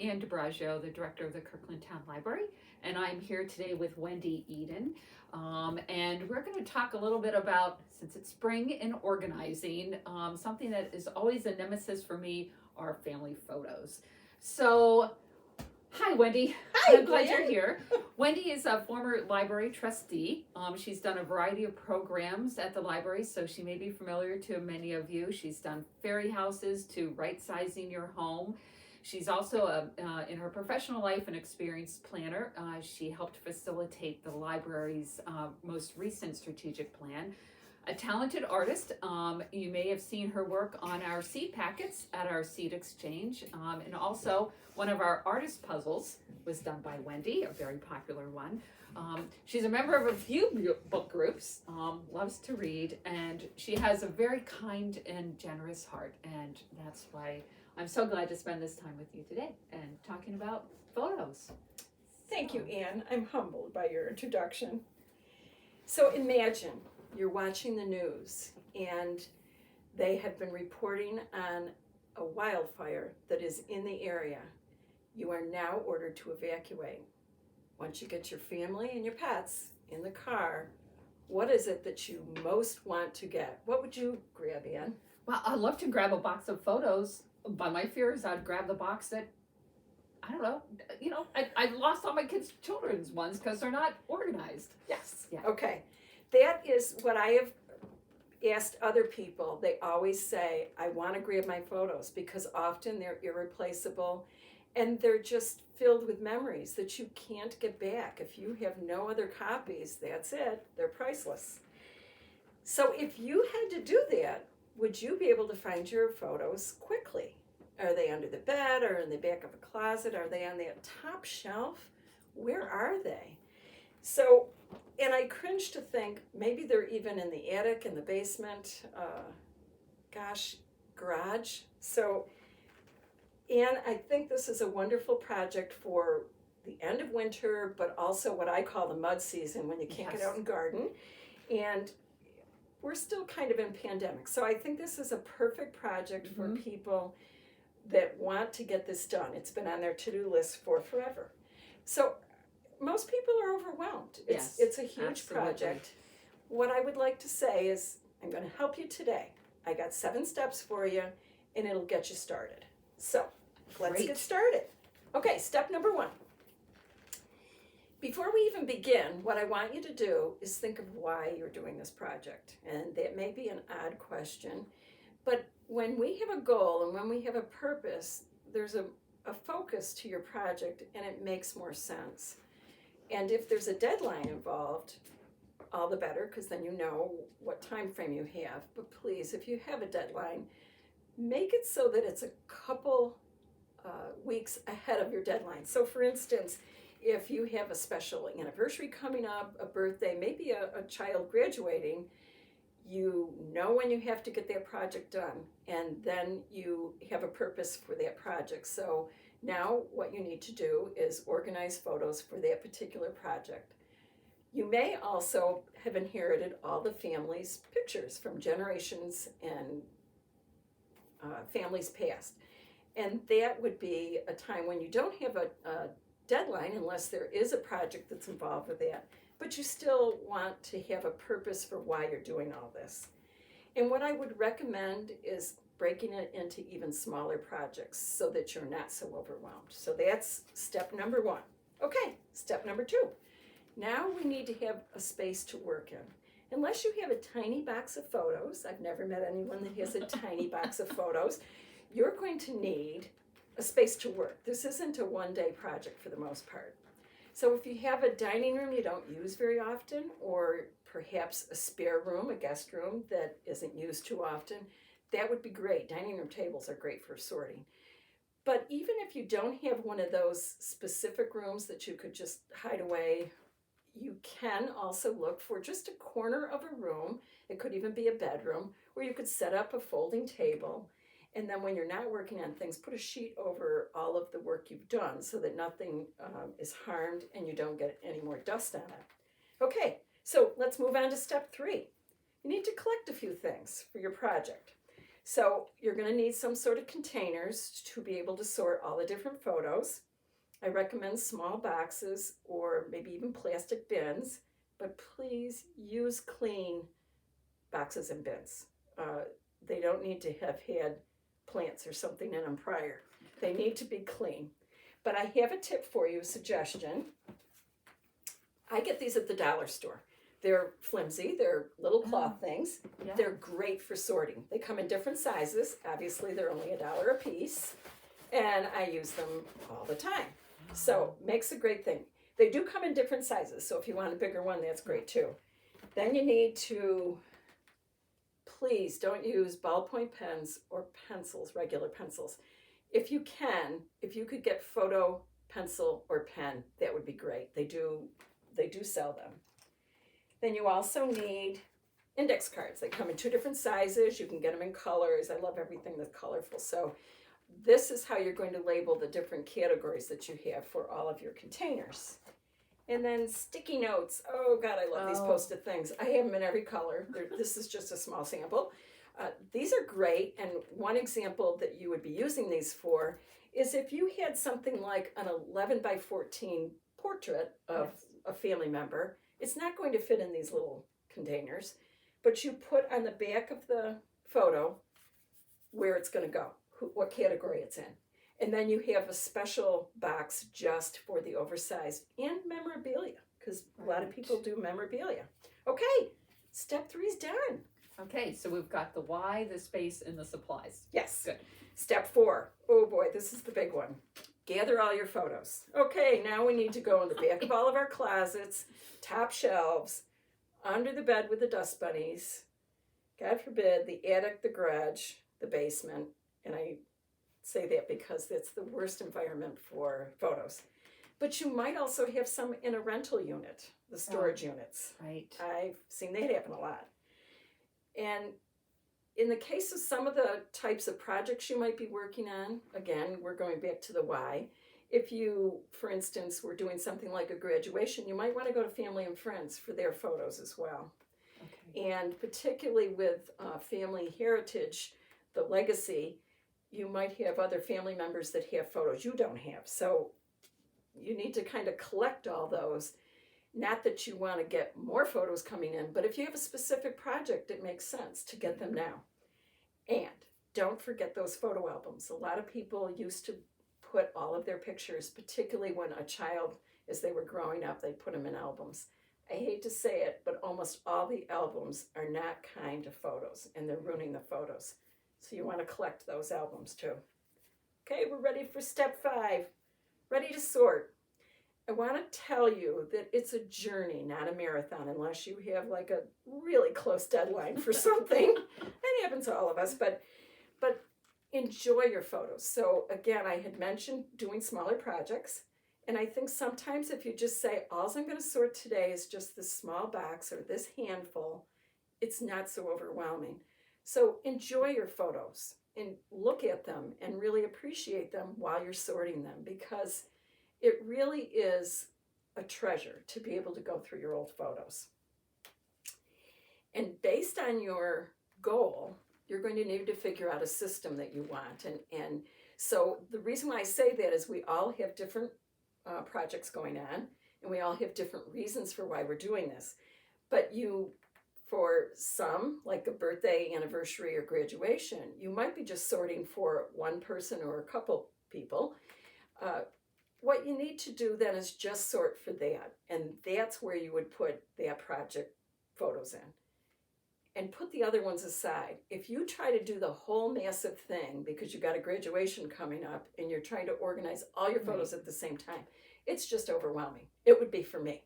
Ann DeBraggio, the director of the Kirkland Town Library, and I'm here today with Wendy Eden. And we're going to talk a little bit about, since it's spring and organizing, something that is always a nemesis for me are family photos. So, hi, Wendy. Hi, I'm glad you're Ann. here. Wendy is a former library trustee. She's done a variety of programs at the library, so she may be familiar to many of you. She's done fairy houses to right-sizing your home. She's also, in her professional life, an experienced planner. She helped facilitate the library's most recent strategic plan. A talented artist. You may have seen her work on our seed packets at our seed exchange. And also, one of our artist puzzles was done by Wendy, a very popular one. She's a member of a few book groups, loves to read, and she has a very kind and generous heart. And that's why I'm so glad to spend this time with you today and talking about photos. Thank you, Ann. I'm humbled by your introduction. So imagine you're watching the news and they have been reporting on a wildfire that is in the area. You are now ordered to evacuate. Once you get your family and your pets in the car, what is it that you most want to get? What would you grab, Ann? Well, I'd love to grab a box of photos. By my fears, I'd grab the box that, I don't know, I lost all my kids' children's ones because they're not organized. Yes. Yeah. Okay. That is what I have asked other people. They always say, I want to grab my photos because often they're irreplaceable and they're just filled with memories that you can't get back. If you have no other copies, that's it. They're priceless. So if you had to do that, would you be able to find your photos quickly? Are they under the bed or in the back of a closet? Are they on that top shelf? Where are they? So, and I cringe to think maybe they're even in the attic, in the basement, garage. So, and I think this is a wonderful project for the end of winter, but also what I call the mud season when you can't get out and garden. And we're still kind of in pandemic. So I think this is a perfect project for people that want to get this done. It's been on their to-do list for forever. So most people are overwhelmed. It's a huge absolutely. Project. What I would like to say is I'm going to help you today. I got 7 steps for you and it'll get you started. So let's get started. Okay, step number 1. Before we even begin, what I want you to do is think of why you're doing this project. And that may be an odd question, but when we have a goal and when we have a purpose, there's a focus to your project and it makes more sense. And if there's a deadline involved, all the better, because then you know what time frame you have. But please, if you have a deadline, make it so that it's a couple weeks ahead of your deadline. So for instance, if you have a special anniversary coming up, a birthday, maybe a child graduating, you know when you have to get that project done, and then you have a purpose for that project. So now what you need to do is organize photos for that particular project. You may also have inherited all the family's pictures from generations and families past. And that would be a time when you don't have a deadline unless there is a project that's involved with that, but you still want to have a purpose for why you're doing all this. And what I would recommend is breaking it into even smaller projects so that you're not so overwhelmed. So that's step number 1. Okay, step number 2. Now we need to have a space to work in. Unless you have a tiny box of photos, I've never met anyone that has a tiny box of photos, you're going to need a space to work. This isn't a one-day project for the most part. So if you have a dining room you don't use very often, or perhaps a spare room, a guest room that isn't used too often, that would be great. Dining room tables are great for sorting. But even if you don't have one of those specific rooms that you could just hide away, you can also look for just a corner of a room. It could even be a bedroom where you could set up a folding table. And then when you're not working on things, put a sheet over all of the work you've done so that nothing is harmed and you don't get any more dust on it. Okay, so let's move on to step 3. You need to collect a few things for your project. So you're going to need some sort of containers to be able to sort all the different photos. I recommend small boxes or maybe even plastic bins, but please use clean boxes and bins. They don't need to have had plants or something in them prior. They need to be clean. But I have a tip for you, a suggestion. I get these at the dollar store. They're flimsy, they're little cloth things. Yeah. They're great for sorting. They come in different sizes. Obviously, they're only $1 a piece, and I use them all the time. So, makes a great thing. They do come in different sizes, so if you want a bigger one, that's great too. Then you need to, please don't use ballpoint pens or pencils, regular pencils. If you could get photo pencil or pen, that would be great. They do sell them. Then you also need index cards. They come in 2 different sizes. You can get them in colors. I love everything that's colorful. So this is how you're going to label the different categories that you have for all of your containers. And then sticky notes. Oh God, I love these Post-it things. I have them in every color. This is just a small sample. These are great. And one example that you would be using these for is if you had something like an 11 by 14 portrait of a family member. It's not going to fit in these little containers, but you put on the back of the photo where it's going to go, what category it's in. And then you have a special box just for the oversized and memorabilia, because a lot of people do memorabilia. Okay, step 3 is done. Okay, so we've got the why, the space, and the supplies. Yes. Good. Step 4. Oh boy, this is the big one. Gather all your photos. Okay, now we need to go in the back of all of our closets, top shelves, under the bed with the dust bunnies, God forbid, the attic, the garage, the basement. And I say that because that's the worst environment for photos. But you might also have some in a rental unit, the storage units. Right. I've seen that happen a lot. And in the case of some of the types of projects you might be working on, again, we're going back to the why. If you, for instance, were doing something like a graduation, you might want to go to family and friends for their photos as well. Okay. And particularly with family heritage, the legacy, you might have other family members that have photos you don't have. So you need to kind of collect all those. Not that you want to get more photos coming in, but if you have a specific project, it makes sense to get them now. And don't forget those photo albums. A lot of people used to put all of their pictures, particularly when a child, as they were growing up, they put them in albums. I hate to say it, but almost all the albums are not kind to photos, and they're ruining the photos. So you want to collect those albums too. Okay, we're ready for step 5. Ready to sort. I want to tell you that it's a journey, not a marathon, unless you have like a really close deadline for something. That happens to all of us, but enjoy your photos. So again, I had mentioned doing smaller projects, and I think sometimes if you just say, all I'm going to sort today is just this small box or this handful, it's not so overwhelming. So enjoy your photos and look at them and really appreciate them while you're sorting them, because it really is a treasure to be able to go through your old photos. And based on your goal, you're going to need to figure out a system that you want. And so the reason why I say that is we all have different projects going on, and we all have different reasons for why we're doing this. But for some, like a birthday, anniversary, or graduation, you might be just sorting for one person or a couple people. What you need to do then is just sort for that. And that's where you would put that project photos in. And put the other ones aside. If you try to do the whole massive thing because you got a graduation coming up and you're trying to organize all your photos at the same time, it's just overwhelming. It would be for me.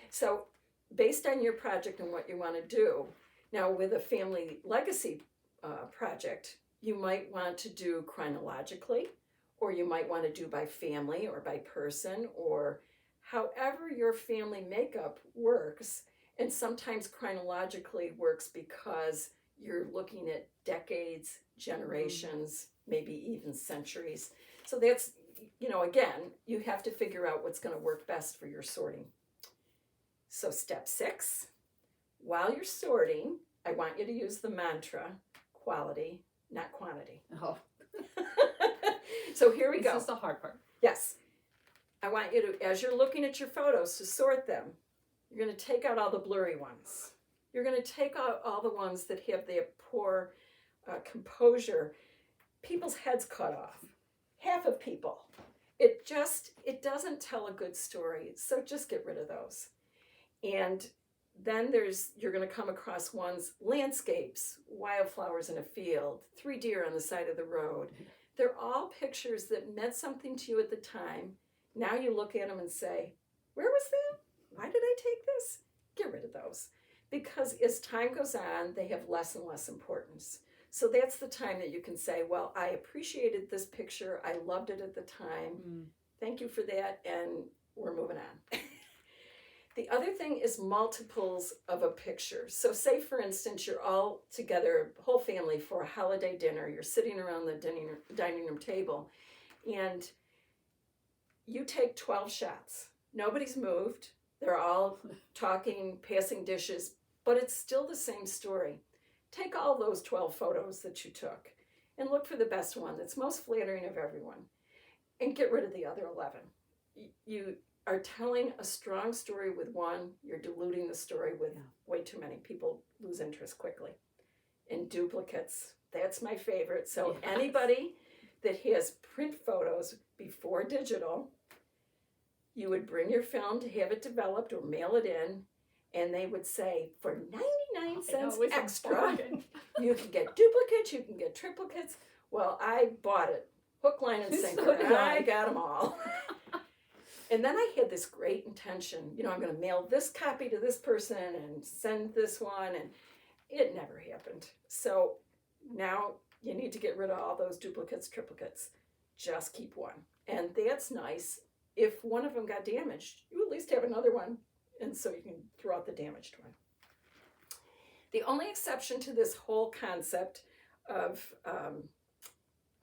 So based on your project and what you want to do, now with a family legacy project, you might want to do chronologically, or you might want to do by family or by person, or however your family makeup works. And sometimes chronologically works because you're looking at decades, generations, maybe even centuries. So that's, again, you have to figure out what's going to work best for your sorting. So step 6, while you're sorting, I want you to use the mantra, quality, not quantity. Oh, So here we go. this is the hard part. Yes. I want you to, as you're looking at your photos, to sort them. You're going to take out all the blurry ones. You're going to take out all the ones that have their poor composure. People's heads cut off. Half of people. It doesn't tell a good story. So just get rid of those. And then you're going to come across ones, landscapes, wildflowers in a field, 3 deer on the side of the road. They're all pictures that meant something to you at the time. Now you look at them and say, where was that? Why did I take this? Get rid of those. Because as time goes on, they have less and less importance. So that's the time that you can say, well, I appreciated this picture. I loved it at the time. Thank you for that. And we're moving on. The other thing is multiples of a picture. So say, for instance, you're all together, whole family, for a holiday dinner. You're sitting around the dining room table, and you take 12 shots. Nobody's moved. They're all talking, passing dishes, but it's still the same story. Take all those 12 photos that you took and look for the best one that's most flattering of everyone, and get rid of the other 11. You are telling a strong story with one, you're diluting the story with way too many. People lose interest quickly. And duplicates, that's my favorite. So anybody that has print photos before digital, you would bring your film to have it developed or mail it in, and they would say, for 99 cents extra, you can get duplicates, you can get triplicates. Well, I bought it, hook, line, and sinker. So did I got them all. And then I had this great intention, I'm going to mail this copy to this person and send this one, and it never happened. So now you need to get rid of all those duplicates, triplicates. Just keep one. And that's nice. If one of them got damaged, you at least have another one, and so you can throw out the damaged one. The only exception to this whole concept of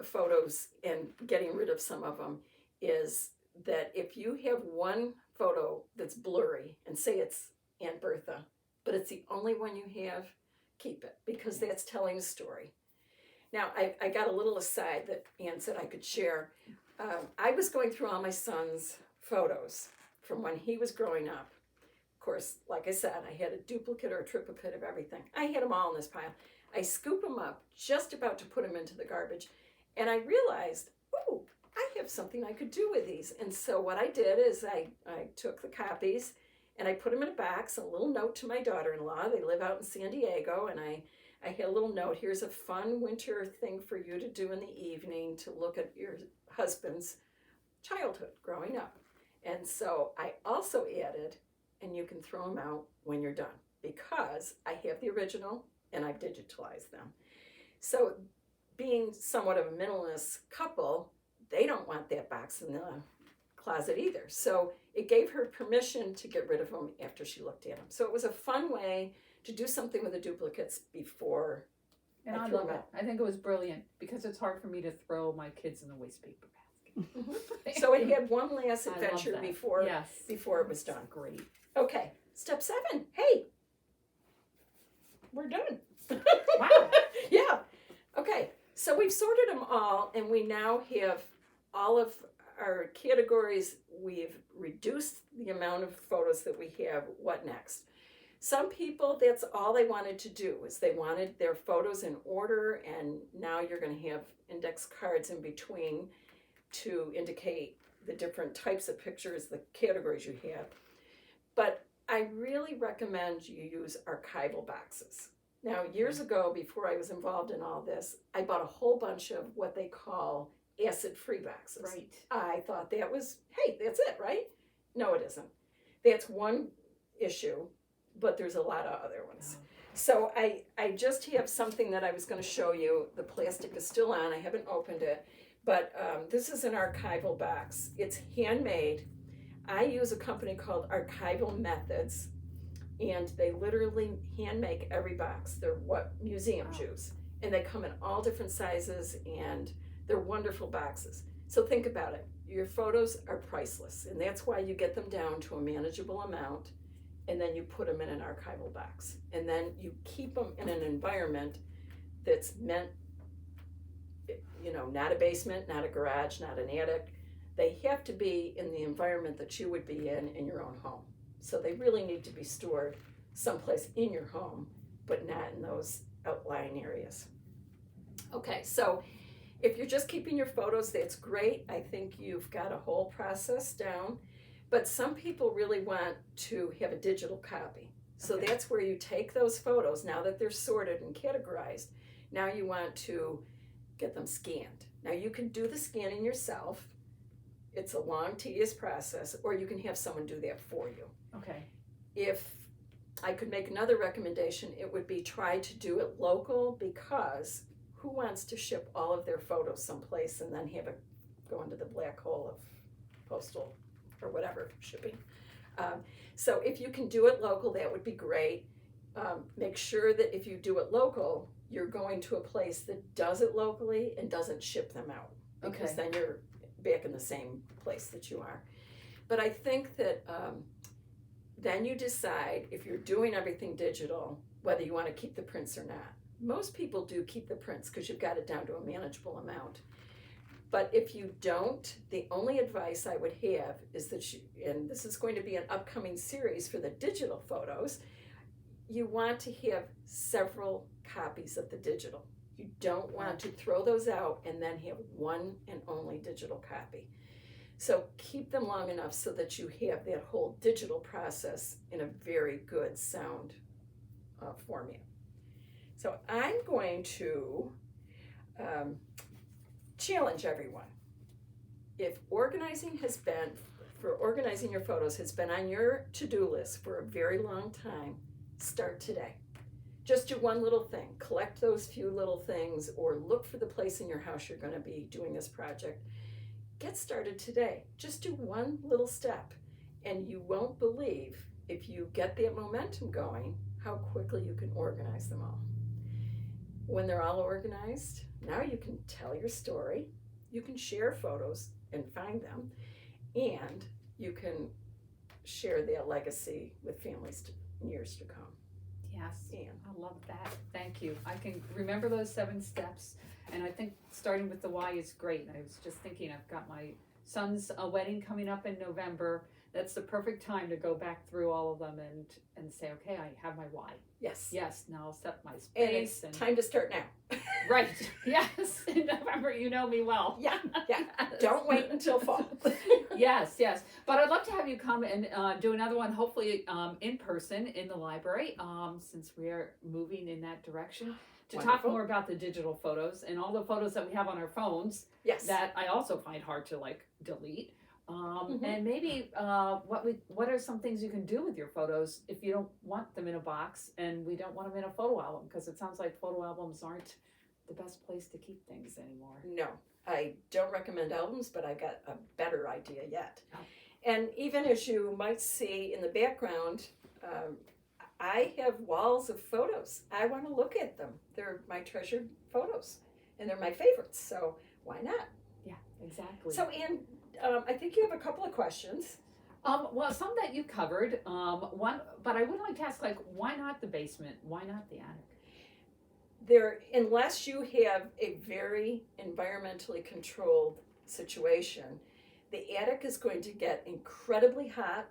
photos and getting rid of some of them is that if you have one photo that's blurry, and say it's Aunt Bertha, but it's the only one you have, keep it, because that's telling a story. Now, I got a little aside that Ann said I could share. I was going through all my son's photos from when he was growing up. Of course, like I said, I had a duplicate or a triplicate of everything. I had them all in this pile. I scoop them up, just about to put them into the garbage, and I realized, oh, I have something I could do with these. And so what I did is I took the copies and I put them in a box, a little note to my daughter-in-law. They live out in San Diego, and I had a little note, here's a fun winter thing for you to do in the evening to look at your husband's childhood growing up. And so I also added, and you can throw them out when you're done, because I have the original and I've digitalized them. So being somewhat of a minimalist couple, they don't want that box in the closet either. So it gave her permission to get rid of them after she looked at them. So it was a fun way to do something with the duplicates before. And I love it. I think it was brilliant, because it's hard for me to throw my kids in the waste paper basket. Mm-hmm. So it had one last adventure before it was done. Great. Okay, step 7. Hey, we're done. Wow. Yeah. Okay, so we've sorted them all, and we now have all of our categories. We've reduced the amount of photos that we have. What next? Some people, that's all they wanted to do, is they wanted their photos in order, and now you're going to have index cards in between to indicate the different types of pictures, the categories you have. But I really recommend you use archival boxes. Now, years ago, before I was involved in all this, I bought a whole bunch of what they call acid-free boxes. Right. I thought that was, hey, that's it, right? No, it isn't. That's one issue, but there's a lot of other ones. So I just have something that I was going to show you. The plastic is still on. I haven't opened it. But this is an archival box. It's handmade. I use a company called Archival Methods, and they literally hand make every box. They're what museums use. And they come in all different sizes, and they're wonderful boxes. So think about it. Your photos are priceless, and that's why you get them down to a manageable amount, and then you put them in an archival box. And then you keep them in an environment that's meant, not a basement, not a garage, not an attic. They have to be in the environment that you would be in your own home. So they really need to be stored someplace in your home, but not in those outlying areas. Okay, so if you're just keeping your photos, that's great. I think you've got a whole process down. But some people really want to have a digital copy. So Okay. that's where you take those photos, now that they're sorted and categorized, now you want to get them scanned. Now you can do the scanning yourself. It's a long, tedious process, or you can have someone do that for you. Okay. If I could make another recommendation, it would be try to do it local, because who wants to ship all of their photos someplace and then have it go into the black hole of postal or whatever shipping? So if you can do it local, that would be great. Make sure that if you do it local, you're going to a place that does it locally and doesn't ship them out, because then you're back in the same place that you are. But I think that then you decide, if you're doing everything digital, whether you want to keep the prints or not. Most people do keep the prints because you've got it down to a manageable amount. But if you don't, the only advice I would have is that and this is going to be an upcoming series for the digital photos, you want to have several copies of the digital. You don't want to throw those out and then have one and only digital copy. So keep them long enough so that you have that whole digital process in a very good sound format. So I'm going to challenge everyone. If organizing your photos has been on your to-do list for a very long time, start today. Just do one little thing. Collect those few little things, or look for the place in your house you're going to be doing this project. Get started today. Just do one little step, and you won't believe, if you get that momentum going, how quickly you can organize them all. When they're all organized, now you can tell your story, you can share photos and find them, and you can share their legacy with families in years to come. Yes, And I love that. Thank you. I can remember those 7 steps, and I think starting with the why is great. I was just thinking, I've got my son's wedding coming up in November. That's the perfect time to go back through all of them and say, okay, I have my why. yes. Yes, now I'll set my space. And it's time to start now. Right. Yes. In November, you know me well. Yeah. Don't wait until fall. Yes. But I'd love to have you come and do another one, hopefully in person in the library, since we are moving in that direction, to talk Wonderful. more about the digital photos and all the photos that we have on our phones Yes. that I also find hard to delete. And maybe what are some things you can do with your photos if you don't want them in a box and we don't want them in a photo album, because it sounds like photo albums aren't the best place to keep things anymore. No, I don't recommend albums, but I got a better idea yet. Oh. And even as you might see in the background, I have walls of photos. I want to look at them. They're my treasured photos, and they're my favorites, so why not? Yeah, exactly. So, Anne, I think you have a couple of questions. Well, some that you covered. One, but I would like to ask, why not the basement? Why not the attic? Unless you have a very environmentally controlled situation, the attic is going to get incredibly hot,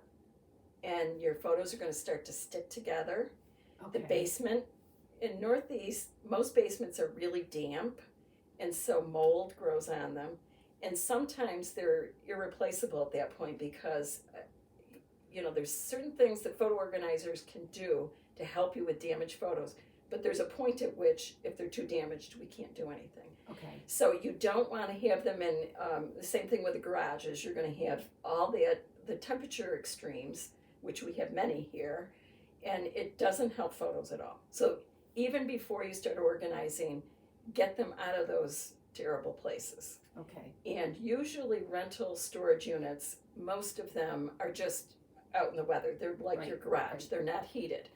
and your photos are going to start to stick together. Okay. The basement in Northeast, most basements are really damp, and so mold grows on them. And sometimes they're irreplaceable at that point, because there's certain things that photo organizers can do to help you with damaged photos, but there's a point at which, if they're too damaged, we can't do anything. Okay. So you don't want to have them in the same thing with the garages. You're going to have all the temperature extremes, which we have many here, and it doesn't help photos at all. So even before you start organizing, get them out of those terrible places. Okay. And usually rental storage units, most of them are just out in the weather. They're like Right, your garage. right. They're not heated.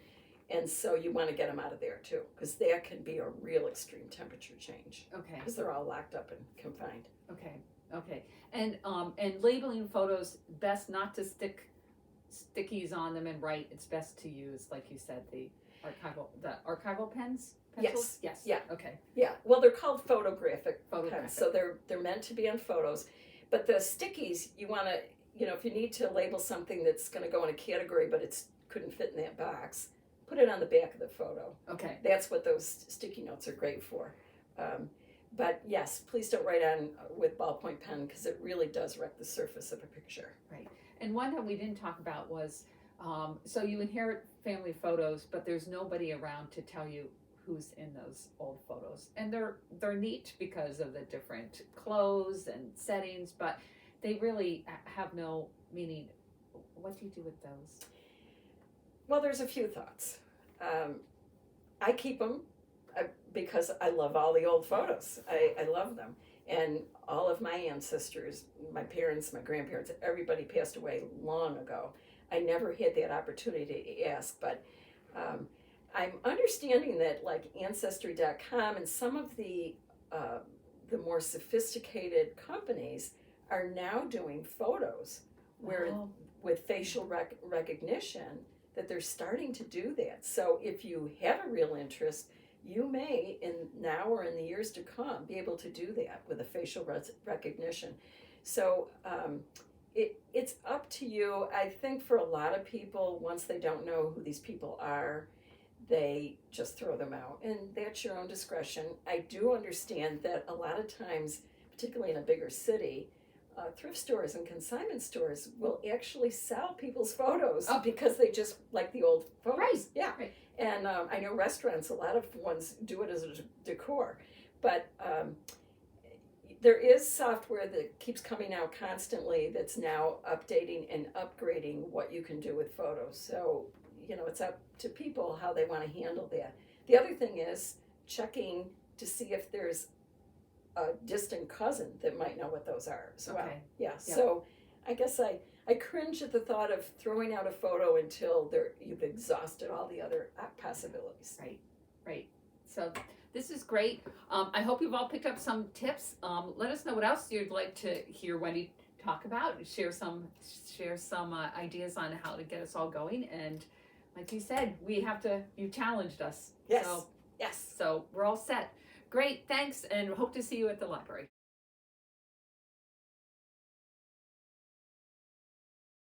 And so you want to get them out of there too, because that can be a real extreme temperature change, Okay. because they're all locked up and confined. Okay. And labeling photos, best not to stick stickies on them and write. It's best to use, like you said, the archival pens. Pencils? Yes. Yeah. Okay. photographic. Photographic. So they're meant to be on photos. But the stickies, you want to, if you need to label something that's going to go in a category, but it couldn't fit in that box, put it on the back of the photo. Okay. That's what those sticky notes are great for. But yes, please don't write on with ballpoint pen because it really does wreck the surface of a picture. Right. And one that we didn't talk about was, so you inherit family photos, but there's nobody around to tell you who's in those old photos. And they're neat because of the different clothes and settings, but they really have no meaning. What do you do with those? Well, there's a few thoughts. I keep them because I love all the old photos. I love them. And all of my ancestors, my parents, my grandparents, everybody passed away long ago. I never had that opportunity to ask, but I'm understanding that like Ancestry.com and some of the more sophisticated companies are now doing photos where with facial recognition that they're starting to do that. So if you have a real interest, you may, now or in the years to come, be able to do that with a facial recognition. So it's up to you. I think for a lot of people, once they don't know who these people are, they just throw them out. And that's your own discretion. I do understand that a lot of times, particularly in a bigger city, thrift stores and consignment stores will actually sell people's photos because they just like the old photos. Right. Yeah. Right. And I know restaurants, a lot of ones do it as a decor. But there is software that keeps coming out constantly that's now updating and upgrading what you can do with photos. So, it's up to people how they want to handle that. The other thing is checking to see if there's a distant cousin that might know what those are as well. Yeah. So I guess I cringe at the thought of throwing out a photo until you've exhausted all the other possibilities. Right. So this is great. I hope you've all picked up some tips. Let us know what else you'd like to hear Wendy talk about. Share some ideas on how to get us all going. And like you said, you challenged us. Yes. So we're all set. Great, thanks, and hope to see you at the library.